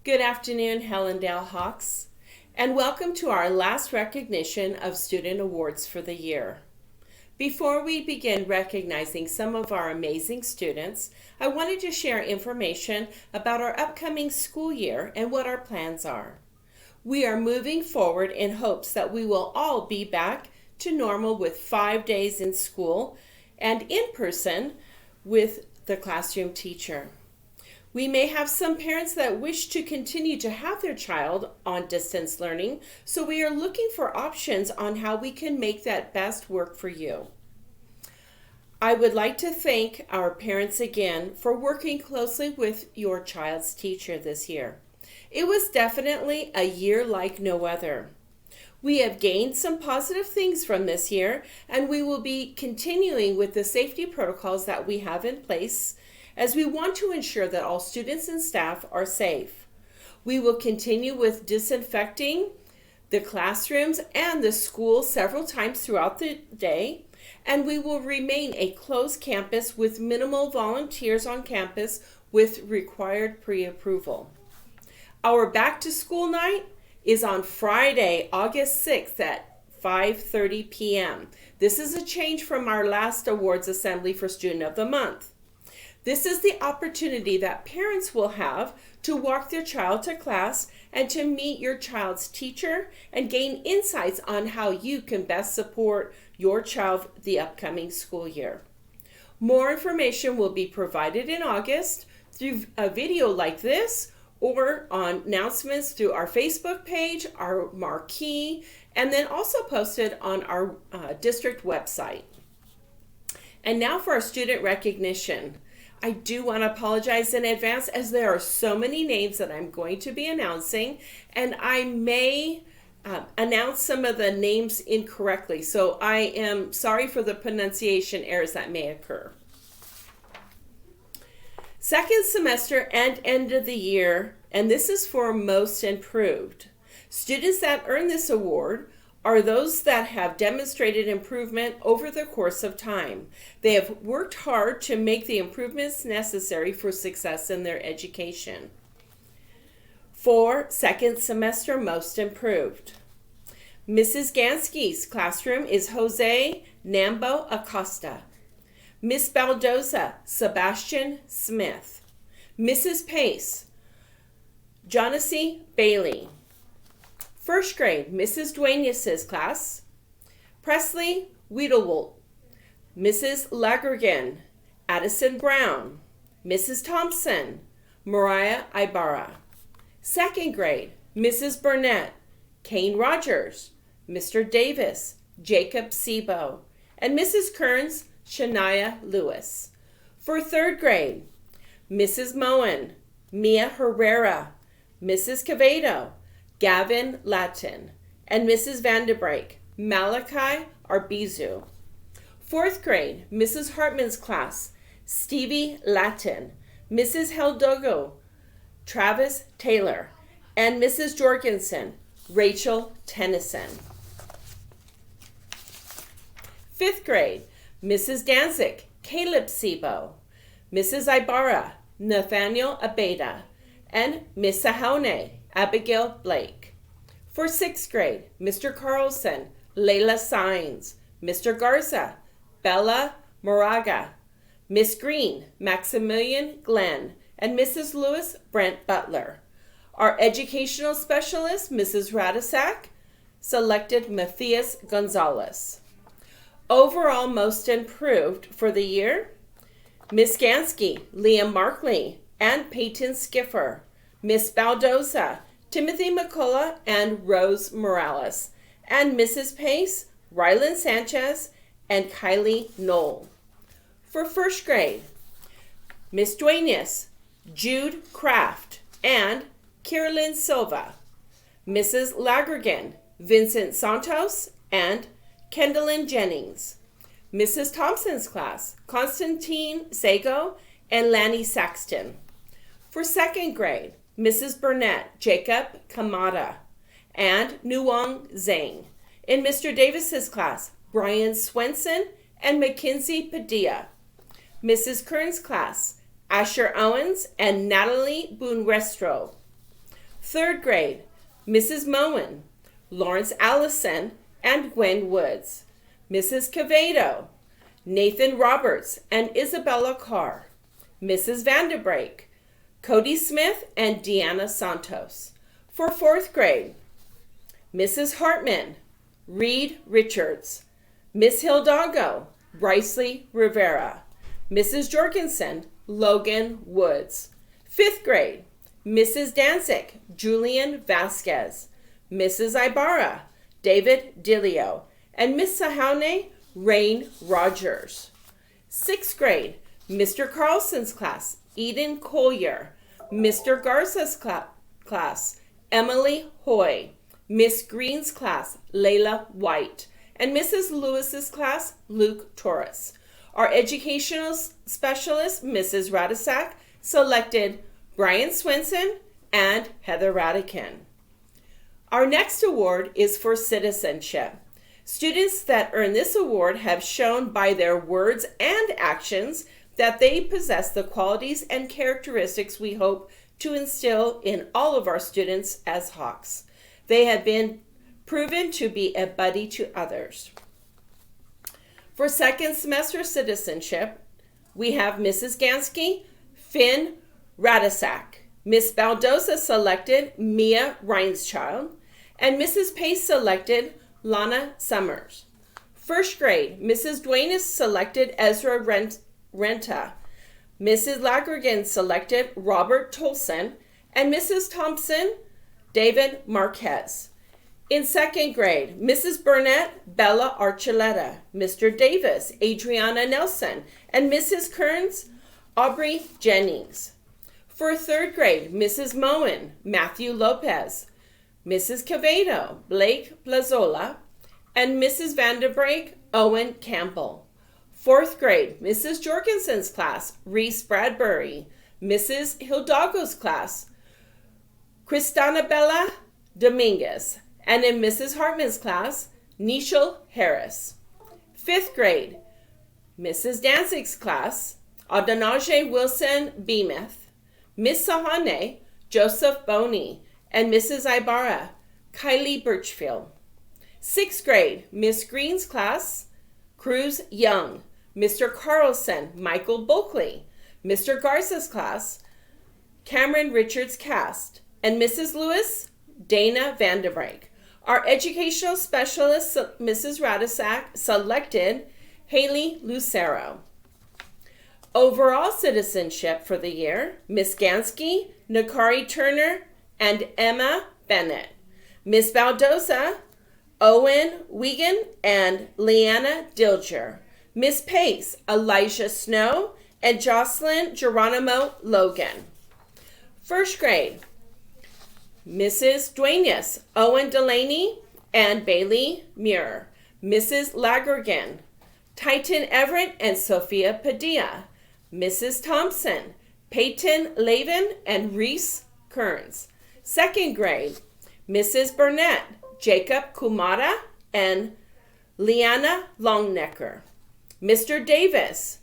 Good afternoon, Hellendale Hawks, and welcome to our last recognition of student awards for the year. Before we begin recognizing some of our amazing students, I wanted to share information about our upcoming school year and what our plans are. We are moving forward in hopes that we will all be back to normal with 5 days in school and in person with the classroom teacher. We may have some parents that wish to continue to have their child on distance learning, so we are looking for options on how we can make that best work for you. I would like to thank our parents again for working closely with your child's teacher this year. It was definitely a year like no other. We have gained some positive things from this year, and we will be continuing with the safety protocols that we have in place as we want to ensure that all students and staff are safe. We will continue with disinfecting the classrooms and the school several times throughout the day, and we will remain a closed campus with minimal volunteers on campus with required pre-approval. Our back to school night is on Friday, August 6th at 5:30 p.m. This is a change from our last awards assembly for Student of the Month. This is the opportunity that parents will have to walk their child to class and to meet your child's teacher and gain insights on how you can best support your child the upcoming school year. More information will be provided in August through a video like this or on announcements through our Facebook page, our marquee, and then also posted on our district website. And now for our student recognition. I do want to apologize in advance as there are so many names that I'm going to be announcing, and I may announce some of the names incorrectly. So I am sorry for the pronunciation errors that may occur. Second semester and end of the year, and this is for most improved. Students that earn this award are those that have demonstrated improvement over the course of time. They have worked hard to make the improvements necessary for success in their education. For second semester most improved. Mrs. Gansky's classroom is Jose Nambo Acosta. Miss Baldoza, Sebastian Smith. Mrs. Pace, Jonassy Bailey. First grade, Mrs. Duenas' class, Presley Wiedewolt, Mrs. Lagergen, Addison Brown, Mrs. Thompson, Mariah Ibarra. Second grade, Mrs. Burnett, Kane Rogers, Mr. Davis, Jacob Sebo, and Mrs. Kearns, Shania Lewis. For third grade, Mrs. Moen, Mia Herrera, Mrs. Cavedo, Gavin Latin, and Mrs. Vanderbrake, Malachi Arbizu. Fourth grade, Mrs. Hartman's class, Stevie Latin, Mrs. Heldogo, Travis Taylor, and Mrs. Jorgensen, Rachel Tennyson. Fifth grade, Mrs. Danzig, Caleb Sebo, Mrs. Ibarra, Nathaniel Abeda, and Miss Sahone, Abigail Blake. For sixth grade, Mr. Carlson, Layla Sines, Mr. Garza, Bella Moraga, Miss Green, Maximilian Glenn, and Mrs. Lewis, Brent Butler. Our educational specialist, Mrs. Radisak, selected Matthias Gonzalez. Overall most improved for the year, Miss Gansky, Liam Markley, and Peyton Skiffer. Miss Baldoza, Timothy McCullough, and Rose Morales. And Mrs. Pace, Rylan Sanchez, and Kylie Knoll. For first grade, Miss Duenas, Jude Kraft, and Carolyn Silva. Mrs. Lagergen, Vincent Santos, and Kendallyn Jennings. Mrs. Thompson's class, Constantine Sago, and Lanny Saxton. For second grade, Mrs. Burnett, Jacob Kamada, and Nuong Zhang. In Mr. Davis's class, Brian Swenson and Mackenzie Padilla. Mrs. Kern's class, Asher Owens and Natalie Boonrestro. Third grade, Mrs. Moen, Lawrence Allison, and Gwen Woods. Mrs. Cavedo, Nathan Roberts and Isabella Carr. Mrs. Vanderbrake, Cody Smith and Deanna Santos. For fourth grade, Mrs. Hartman, Reed Richards. Miss Hidalgo, Brycely Rivera. Mrs. Jorgensen, Logan Woods. Fifth grade, Mrs. Danzig, Julian Vasquez. Mrs. Ibarra, David Dilio. And Miss Sahane, Rain Rogers. Sixth grade, Mr. Carlson's class, Eden Collier. Mr. Garza's class, Emily Hoy. Miss Green's class, Layla White. And Mrs. Lewis's class, Luke Torres. Our educational specialist, Mrs. Radisak, selected Brian Swenson and Heather Radican. Our next award is for citizenship. Students that earn this award have shown by their words and actions that they possess the qualities and characteristics we hope to instill in all of our students as Hawks. They have been proven to be a buddy to others. For second semester citizenship, we have Mrs. Gansky, Finn Radisak. Miss Baldosa selected Mia Reinschild, and Mrs. Pace selected Lana Summers. First grade, Mrs. Duenas selected Ezra Renta. Mrs. Lagergan selected Robert Tolson, and Mrs. Thompson, David Marquez. In second grade, Mrs. Burnett, Bella Archuleta. Mr. Davis, Adriana Nelson, and Mrs. Kearns, Aubrey Jennings. For third grade, Mrs. Moen, Matthew Lopez. Mrs. Cavedo, Blake Plazola, and Mrs. Vanderbrake, Owen Campbell. Fourth grade, Mrs. Jorgensen's class, Reese Bradbury. Mrs. Hidalgo's class, Cristanabella Dominguez. And in Mrs. Hartman's class, Nichelle Harris. Fifth grade, Mrs. Danzig's class, Adonaje Wilson Beemeth. Miss Sahane, Joseph Boney. And Mrs. Ibarra, Kylie Birchfield. Sixth grade, Miss Green's class, Cruz Young. Mr. Carlson, Michael Bulkley. Mr. Garza's class, Cameron Richards Cast. And Mrs. Lewis, Dana Vanderbrake. Our educational specialist, Mrs. Radisak, selected Haley Lucero. Overall citizenship for the year, Miss Gansky, Nakari Turner, and Emma Bennett. Miss Baldosa, Owen Wiegand, and Leanna Dilger. Miss Pace, Elijah Snow, and Jocelyn Geronimo Logan. First grade, Mrs. Duenas, Owen Delaney, and Bailey Muir. Mrs. Lagergan, Titan Everett, and Sophia Padilla. Mrs. Thompson, Peyton Lavin, and Reese Kearns. Second grade, Mrs. Burnett, Jacob Kumara, and Liana Longnecker. Mr. Davis,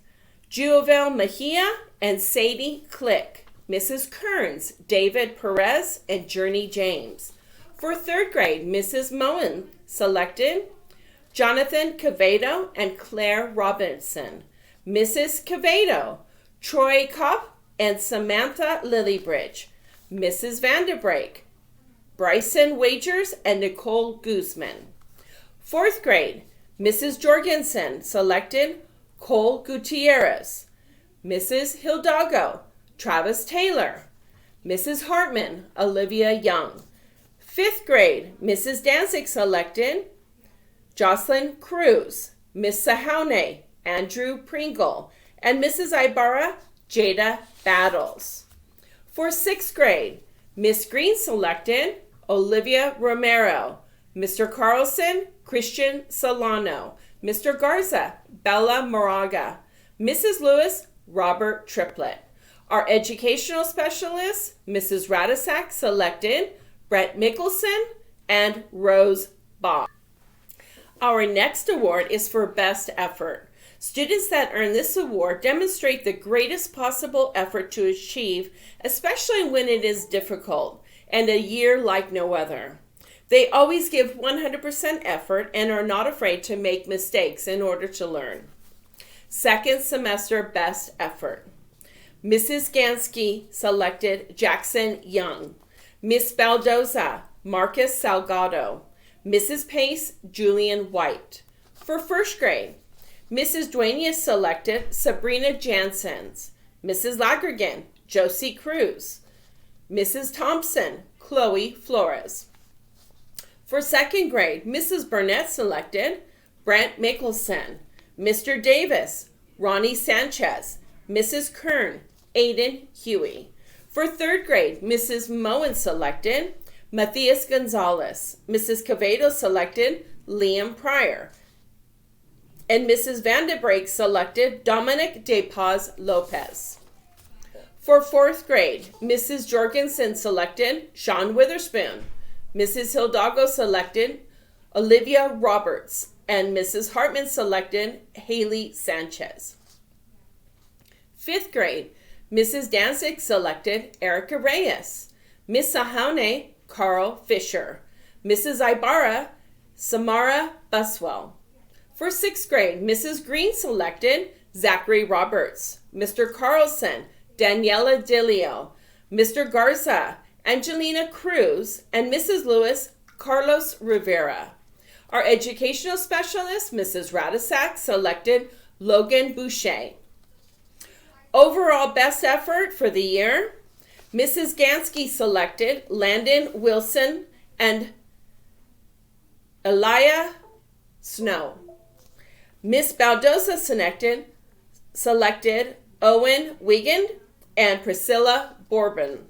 Juovel Mejia, and Sadie Click. Mrs. Kearns, David Perez, and Journey James. For third grade, Mrs. Moen selected Jonathan Cavedo and Claire Robinson. Mrs. Cavedo, Troy Kopp, and Samantha Lilybridge. Mrs. Vanderbrake, Bryson Wagers, and Nicole Guzman. Fourth grade, Mrs. Jorgensen selected Cole Gutierrez. Mrs. Hidalgo, Travis Taylor. Mrs. Hartman, Olivia Young. Fifth grade, Mrs. Danzig selected Jocelyn Cruz. Miss Sahane, Andrew Pringle. And Mrs. Ibarra, Jada Battles. For sixth grade, Miss Green selected Olivia Romero. Mr. Carlson, Christian Solano. Mr. Garza, Bella Moraga. Mrs. Lewis, Robert Triplett. Our educational specialist, Mrs. Radisak, selected Brett Mickelson and Rose Baugh. Our next award is for Best Effort. Students that earn this award demonstrate the greatest possible effort to achieve, especially when it is difficult. and a year like no other. They always give 100% effort and are not afraid to make mistakes in order to learn. Second semester best effort. Mrs. Gansky selected Jackson Young. Miss Baldoza, Marcus Salgado. Mrs. Pace, Julian White. For first grade, Mrs. Duenas selected Sabrina Jansens. Mrs. Lagergan, Josie Cruz. Mrs. Thompson, Chloe Flores. For second grade, Mrs. Burnett selected Brent Mickelson. Mr. Davis, Ronnie Sanchez. Mrs. Kern, Aiden Huey. For third grade, Mrs. Moen selected Matthias Gonzalez. Mrs. Quevedo selected Liam Pryor. And Mrs. Vandebrake selected Dominic De Paz Lopez. For fourth grade, Mrs. Jorgensen selected Sean Witherspoon. Mrs. Hidalgo selected Olivia Roberts. And Mrs. Hartman selected Haley Sanchez. Fifth grade, Mrs. Danzig selected Erica Reyes. Miss Sahane, Carl Fisher. Mrs. Ibarra, Samara Buswell. For sixth grade, Mrs. Green selected Zachary Roberts. Mr. Carlson, Daniela Dilio. Mr. Garza, Angelina Cruz. And Mrs. Lewis, Carlos Rivera. Our educational specialist, Mrs. Radasak, selected Logan Boucher. Overall best effort for the year, Mrs. Gansky selected Landon Wilson and Elia Snow. Miss Baldoza selected Owen Wiegand and Priscilla Bourbon.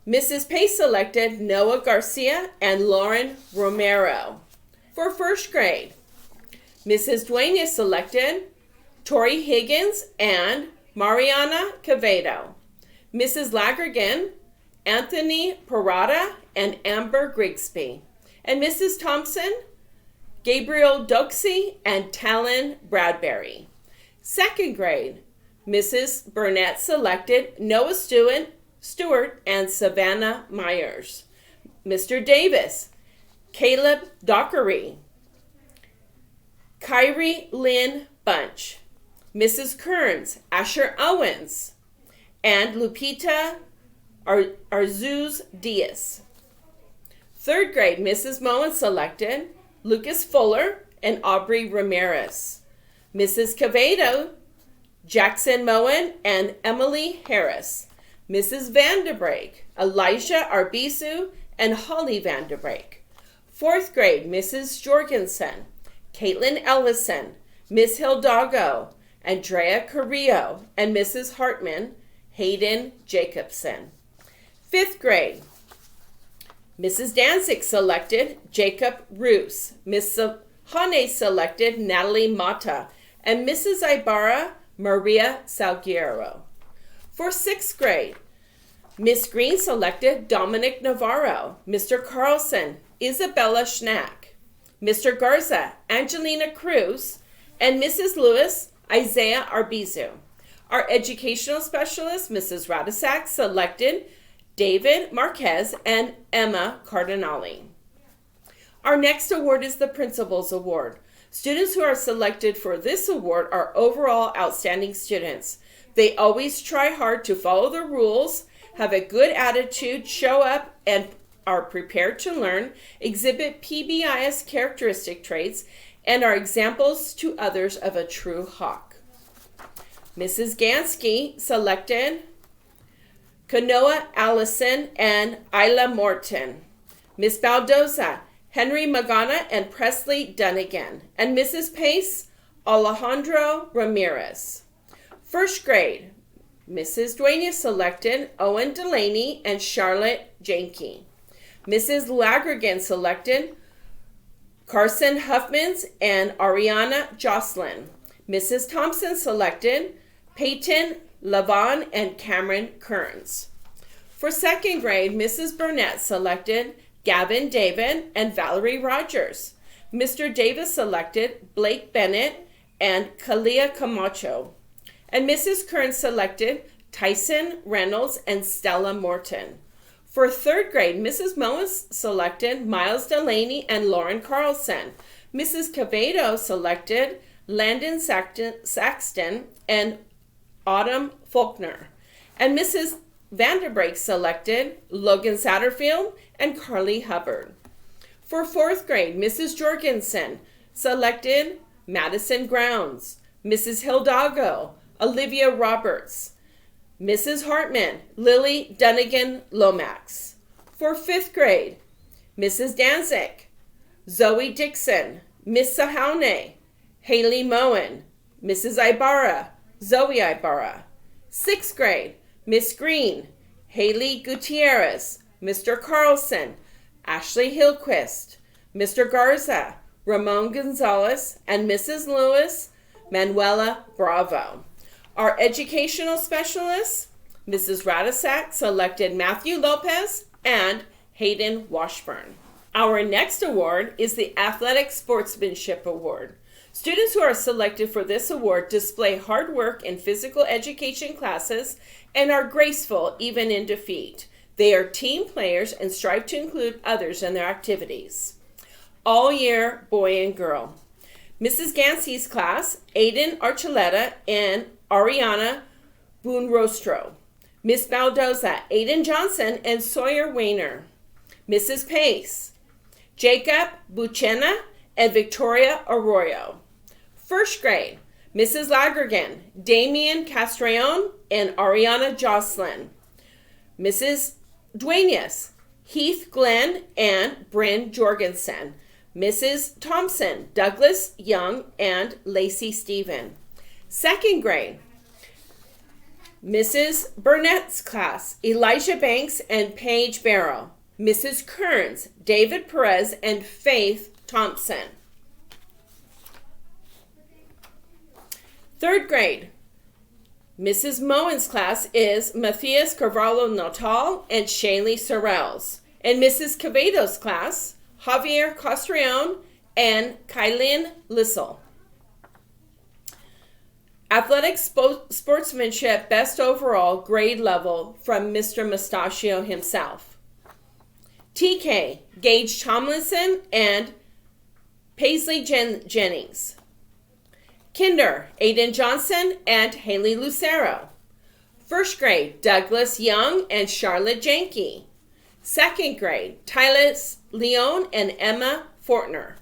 Mrs. Pace selected Noah Garcia and Lauren Romero. For first grade, Mrs. Duenas selected Tori Higgins and Mariana Quevedo. Mrs. Lagergan, Anthony Parada and Amber Grigsby. And Mrs. Thompson, Gabriel Doxey and Talon Bradbury. Second grade, Mrs. Burnett selected Noah Stewart and Savannah Myers. Mr. Davis, Caleb Dockery. Kyrie Lynn Bunch. Mrs. Kearns, Asher Owens, and Lupita Arzuz Diaz. Third grade, Mrs. Moen selected Lucas Fuller and Aubrey Ramirez. Mrs. Quevedo, Jackson Moen and Emily Harris. Mrs. Vanderbrake, Elijah Arbizu and Holly Vanderbrake. Fourth grade, Mrs. Jorgensen, Caitlin Ellison, Miss Hidalgo, Andrea Carrillo, and Mrs. Hartman, Hayden Jacobson. Fifth grade, Mrs. Danzig selected Jacob Roos. Miss Hane selected Natalie Mata, and Mrs. Ibarra, Maria Salguero. For sixth grade, Miss Green selected Dominic Navarro. Mr. Carlson, Isabella Schnack. Mr. Garza, Angelina Cruz, and Mrs. Lewis, Isaiah Arbizu. Our educational specialist, Mrs. Radasak, selected David Marquez and Emma Cardinali. Our next award is the Principal's Award. Students who are selected for this award are overall outstanding students. They always try hard to follow the rules, have a good attitude, show up, and are prepared to learn, exhibit PBIS characteristic traits, and are examples to others of a true hawk. Mrs. Gansky selected Kanoa Allison and Isla Morton. Miss Baldoza, Henry Magana and Presley Dunnigan. And Mrs. Pace, Alejandro Ramirez. First grade, Mrs. Duenas selected Owen Delaney and Charlotte Janke. Mrs. Lagergan selected Carson Huffmans and Ariana Jocelyn. Mrs. Thompson selected Peyton Lavon and Cameron Kearns. For second grade, Mrs. Burnett selected Gavin David and Valerie Rogers. Mr. Davis selected Blake Bennett and Kalia Camacho. And Mrs. Kearns selected Tyson Reynolds and Stella Morton. For third grade, Mrs. Moas selected Miles Delaney and Lauren Carlson. Mrs. Quevedo selected Landon Saxton and Autumn Faulkner. And Mrs. Vanderbrake selected Logan Satterfield and Carly Hubbard. For fourth grade, Mrs. Jorgensen selected Madison Grounds, Mrs. Hidalgo, Olivia Roberts, Mrs. Hartman, Lily Dunnigan Lomax. For fifth grade, Mrs. Danzig, Zoe Dixon, Miss Sahaune, Haley Moen, Mrs. Ibarra, Zoe Ibarra. Sixth grade, Miss Green, Haley Gutierrez, Mr. Carlson, Ashley Hillquist, Mr. Garza, Ramon Gonzalez, and Mrs. Lewis, Manuela Bravo. Our educational specialists, Mrs. Radasak selected Matthew Lopez and Hayden Washburn. Our next award is the Athletic Sportsmanship Award. Students who are selected for this award display hard work in physical education classes and are graceful even in defeat. They are team players and strive to include others in their activities. All year, boy and girl. Mrs. Gansey's class, Aiden Archuleta and Ariana Boonrostro. Miss Baldoza, Aiden Johnson and Sawyer Weiner. Mrs. Pace, Jacob Buchena and Victoria Arroyo. First grade, Mrs. Lagergan, Damian Castrillon and Ariana Jocelyn. Mrs. Duenas, Heath Glenn and Bryn Jorgensen. Mrs. Thompson, Douglas Young and Lacey Stephen. Second grade, Mrs. Burnett's class, Elijah Banks and Paige Barrow. Mrs. Kearns, David Perez and Faith Thompson. Third grade, Mrs. Moen's class is Matthias Carvalho Natal and Shaylee Sorrells. And Mrs. Quevedo's class, Javier Castrillon and Kylin Lissel. Athletic sportsmanship best overall grade level from Mr. Mustachio himself. TK, Gage Tomlinson and Paisley Jennings. Kinder, Aiden Johnson and Haley Lucero. First grade, Douglas Young and Charlotte Janke. Second grade, Tylis Leon and Emma Fortner.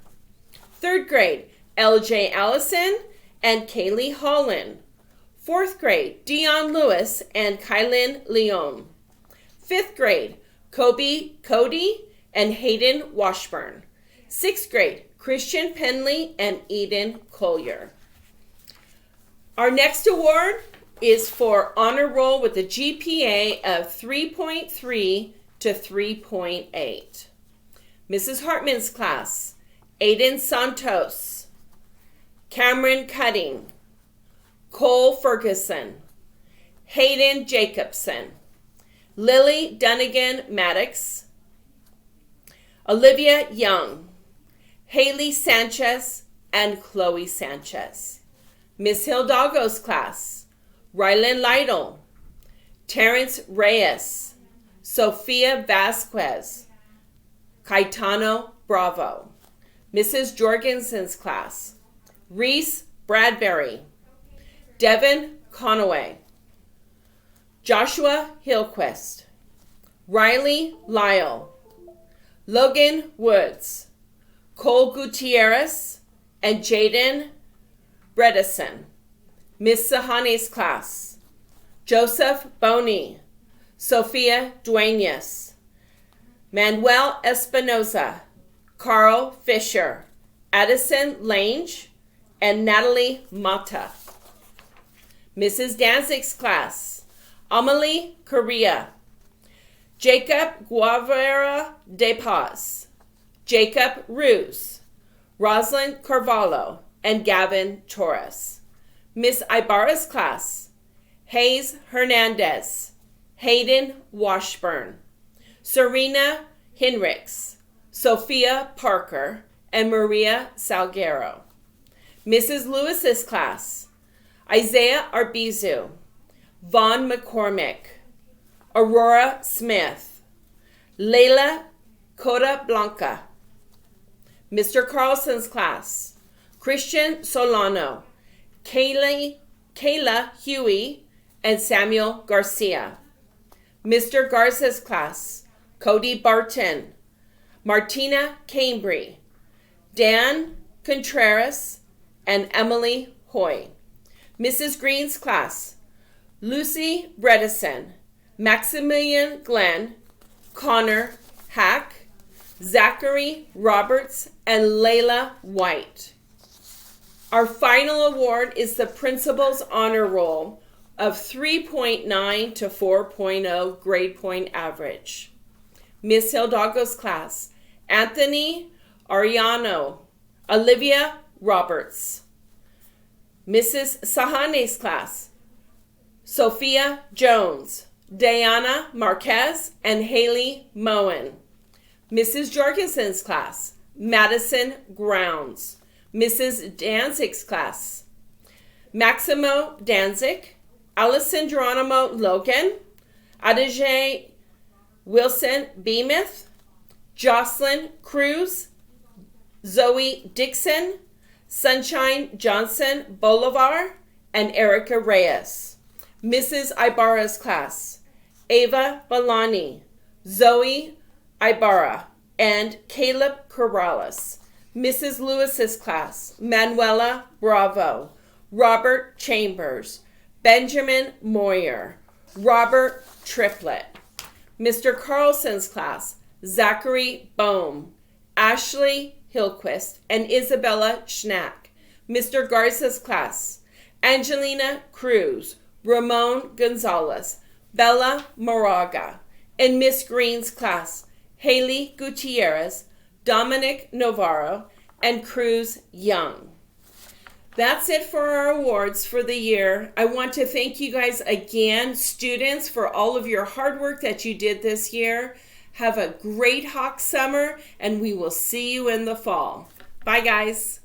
Third grade, LJ Allison and Kaylee Holland. Fourth grade, Dion Lewis and Kylan Leon. Fifth grade, Kobe Cody and Hayden Washburn. Sixth grade, Christian Penley and Eden Collier. Our next award is for honor roll with a GPA of 3.3 to 3.8. Mrs. Hartman's class, Aiden Santos, Cameron Cutting, Cole Ferguson, Hayden Jacobson, Lily Dunnigan Maddox, Olivia Young, Haley Sanchez, and Chloe Sanchez. Miss Hidalgo's class, Rylan Lytle, Terrence Reyes, Sophia Vasquez, Caetano Bravo. Mrs. Jorgensen's class, Reese Bradbury, Devin Conaway, Joshua Hillquist, Riley Lyle, Logan Woods, Cole Gutierrez, and Jaden Bredesen. Miss Sahane's class, Joseph Boney, Sophia Duenas, Manuel Espinoza, Carl Fisher, Addison Lange, and Natalie Mata. Mrs. Danzig's class, Amelie Correa, Jacob Guevara de Paz, Jacob Ruse, Rosalind Carvalho, and Gavin Torres. Miss Ibarra's class, Hayes Hernandez, Hayden Washburn, Serena Hinrichs, Sophia Parker, and Maria Salguero. Mrs. Lewis's class, Isaiah Arbizu, Vaughn McCormick, Aurora Smith, Layla Coda Blanca. Mr. Carlson's class, Christian Solano, Kayla Huey, and Samuel Garcia. Mr. Garza's class, Cody Barton, Martina Cambry, Dan Contreras, and Emily Hoy. Mrs. Green's class, Lucy Bredesen, Maximilian Glenn, Connor Hack, Zachary Roberts, and Layla White. Our final award is the Principal's Honor Roll of 3.9 to 4.0 grade point average. Miss Hidalgo's class, Anthony Ariano, Olivia Roberts. Mrs. Sahane's class, Sophia Jones, Diana Marquez, and Haley Moen. Mrs. Jorgensen's class, Madison Grounds. Mrs. Danzig's class, Maximo Danzig, Allison Geronimo Logan, Adijay Wilson Beemith, Jocelyn Cruz, Zoe Dixon, Sunshine Johnson Bolivar, and Erica Reyes. Mrs. Ibarra's class, Ava Balani, Zoe Ibarra, and Caleb Corrales. Mrs. Lewis's class, Manuela Bravo, Robert Chambers, Benjamin Moyer, Robert Triplett. Mr. Carlson's class, Zachary Bohm, Ashley Hillquist, and Isabella Schnack. Mr. Garza's class, Angelina Cruz, Ramon Gonzalez, Bella Moraga. And Miss Green's class, Haley Gutierrez, Dominic Navarro, and Cruz Young. That's it for our awards for the year. I want to thank you guys again, students, for all of your hard work that you did this year. Have a great Hawk summer, and we will see you in the fall. Bye, guys.